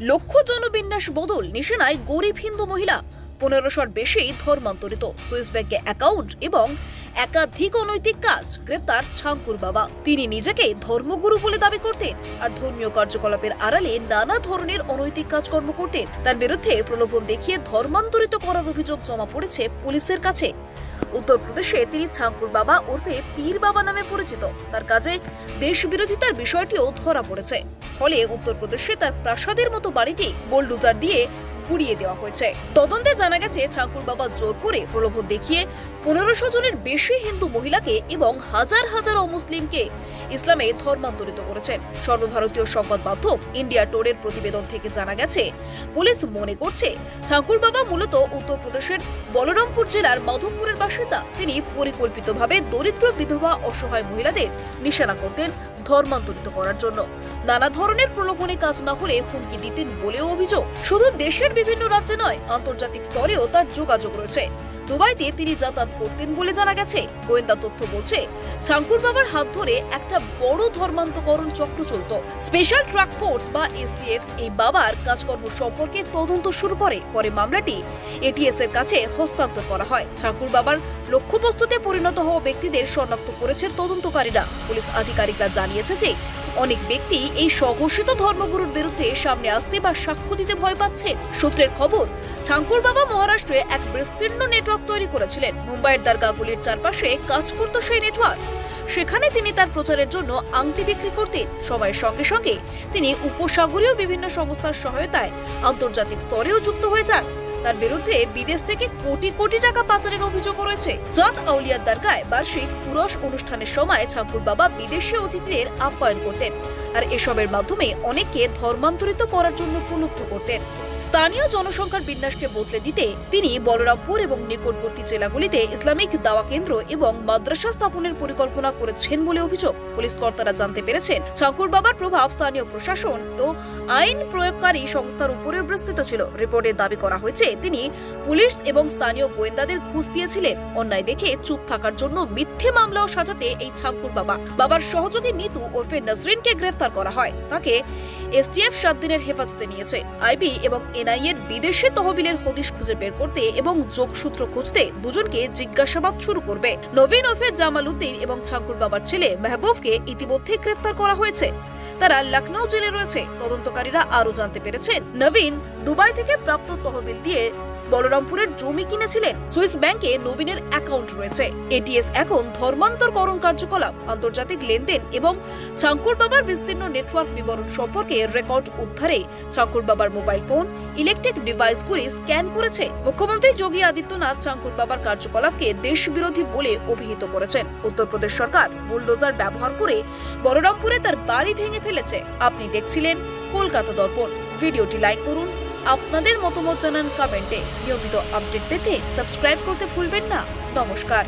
লক্ষ্য জনবিন্যাস বদল, নিশানায় গরিব হিন্দু মহিলা। 1500-র বেশি ধর্মান্তরিত, সুইস ব্যাংকে অ্যাকাউন্ট এবং একাধিক অনৈতিক কাজ। গ্রেপ্তার ছাঙ্কুর বাবা। তিনি নিজেকে ধর্মগুরু বলে দাবি করতেন আর ধর্মীয় কার্যকলাপের আড়ালে নানা ধরনের অনৈতিক কাজকর্ম করতেন। তার বিরুদ্ধে প্রলোভন দেখিয়ে ধর্মান্তরিত করার অভিযোগ জমা পড়েছে পুলিশের কাছে। উত্তরপ্রদেশে তিনি ছাঙ্কুর বাবা ওরফে পীর বাবা নামে পরিচিত। তার কাজে দেশ বিরোধিতার বিষয়টিও ধরা পড়েছে। ফলে উত্তরপ্রদেশে তার প্রাসাদের মতো বাড়িটি বোলডোজার দিয়ে পুড়িয়ে দেওয়া হয়েছে। তদন্তে জানা গেছে ছাঙ্কুর বাবা জোর করে প্রলোভন দেখিয়ে 1500 জনের বেশি হিন্দু মহিলাকে এবং হাজার হাজার অমুসলিমকে ইসলামে ধর্মান্তরিত করেছেন। সর্বভারতীয় সংবাদ মাধ্যম ইন্ডিয়া টুডের প্রতিবেদন থেকে জানা গেছে, পুলিশ মনে করছে ছাঙ্কুর বাবা মূলত উত্তরপ্রদেশের বলরামপুর জেলার মাধবপুরের বাসিন্দা। তিনি পরিকল্পিতভাবে দরিদ্র, বিধবা, অসহায় মহিলাদের নিশানা করতেন ধর্মান্তরিত করার জন্য। নানা ধরনের প্রলোভনে কাজ না হলে হুমকি দিতেন বলেও অভিযোগ। শুধু দেশের বিভিন্ন রাজ্যে নয়, আন্তর্জাতিক স্তরেও তার যোগাযোগ রয়েছে। দুবাইতে তিনি যাতায়াত করতেন বলে জানা গেছে। গোয়েন্দা তথ্য বলছে, ছাঙ্কুর বাবার হাত ধরে একটা বড় ধর্মান্তকরণ চক্র চলত। স্পেশাল ট্রাক ফোর্স বা এসটিএফ এই বাবার কাজকর্ম সম্পর্কে তদন্ত শুরু করে। পরে মামলাটি এটিএস এর কাছে হস্তান্তর করা হয়। ছাঙ্কুর বাবার লক্ষ্যবস্তুতে পরিণত হওয়া ব্যক্তিদের শনাক্ত করেছে তদন্তকারীরা। পুলিশ আধিকারিকরা জানিয়েছে যে অনেক ব্যক্তি এই স্বঘোষিত ধর্মগুরুর বিরুদ্ধে সামনে আসতে বা সাক্ষ্য দিতে ভয় পাচ্ছেন। সূত্রের খবর, ছাঙ্কুর বাবা মহারাষ্ট্রে এক বিস্তীর্ণ নেটওয়ার্ক তৈরি করেছিলেন। মুম্বাইয়ের দরগাগুলির চারপাশে কাজ করত সেই নেটওয়ার্ক। সেখানে তিনি তার প্রচারের জন্য আংটি বিক্রি করতেন। সময়ের সঙ্গে সঙ্গে তিনি উপসাগরীয় বিভিন্ন সংস্থার সহায়তায় আন্তর্জাতিক স্তরেও যুক্ত হয়ে যান। তার বিরুদ্ধে বিদেশ থেকে কোটি কোটি টাকা পাচারের অভিযোগ রয়েছে। চাঁদ আউলিয়ার দরগায় বার্ষিক উরস অনুষ্ঠানের সময় ছাঙ্কুর বাবা বিদেশি অতিথিদের আপ্যায়ন করতেন আর এসবের মাধ্যমে অনেককে ধর্মান্তরিত করার জন্য প্রলুব্ধ করতেন। স্থানীয় জনসংখ্যার বিন্যাসকে বদলে দিতে তিনি বলরামপুর এবং নিকটবর্তী জেলাগুলিতে ইসলামিক দাওয়া কেন্দ্র এবং মাদ্রাসা স্থাপনের পরিকল্পনা করেছেন বলে অভিযোগ। পুলিশ কর্তারা জানতে পেরেছেন, ছাঙ্কুর বাবার প্রভাব স্থানীয় প্রশাসন ও আইন প্রয়োগকারী সংস্থার উপরেও বিস্তৃত ছিল। রিপোর্টে দাবি করা হয়েছে, তিনি পুলিশ এবং স্থানীয় গোয়েন্দাদের ঘুষ দিয়েছিলেন। অন্যায় দেখে চুপ থাকার জন্য মিথ্যে মামলাও সাজাতে এই ছাঙ্কুর বাবার সহযোগী নিতু ওরফে নসরিনকে গ্রেফতার করা হয়। তাকে এসটিএফ 7 দিনের হেফাজতে নিয়েছে। আইবি এবং এনআইএর বিদেশি তহবিলের হদিশ খুঁজে বের করতে এবং যোগসূত্র খুঁজতে দুজনকে জিজ্ঞাসাবাদ শুরু করবে। নবীন ওরফে জামাল উদ্দিন এবং ছাঙ্কুর বাবার ছেলে মেহবুবকে ইতিমধ্যে গ্রেফতার করা হয়েছে। তারা লখনৌ জেলে রয়েছে। তদন্তকারীরা আরো জানতে পেরেছেন, নবীন দুবাই থেকে প্রাপ্ত তহবিল দিয়ে বলরামপুরের জমি কিনেছিলেন। সুইস ব্যাংকে নবীনের অ্যাকাউন্ট রয়েছে। এটিএস এখন ধর্মান্তরকরণ কার্যকলাপ, আন্তর্জাতিক লেনদেন এবং ছাঙ্কুর বাবার বিস্তীর্ণ নেটওয়ার্ক বিবরণ সম্পর্কে রেকর্ড উদ্ধারে ছাঙ্কুর বাবার মোবাইল ফোন, ইলেকট্রিক ডিভাইসগুলি স্ক্যান করেছে। মুখ্যমন্ত্রী যোগী আদিত্যনাথ ছাঙ্কুর বাবার কার্যকলাপকে দেশ বিরোধী বলে অভিহিত করেছেন। উত্তরপ্রদেশ সরকার বুলডোজার ব্যবহার করে বলরামপুরে তার বাড়ি ভেঙে ফেলেছে। আপনি দেখছিলেন কলকাতা দর্পণ। ভিডিওটি লাইক করুন, আপনাদের মতামত জানান কমেন্টে। নিয়মিত আপডেট পেতে সাবস্ক্রাইব করতে ভুলবেন না। নমস্কার।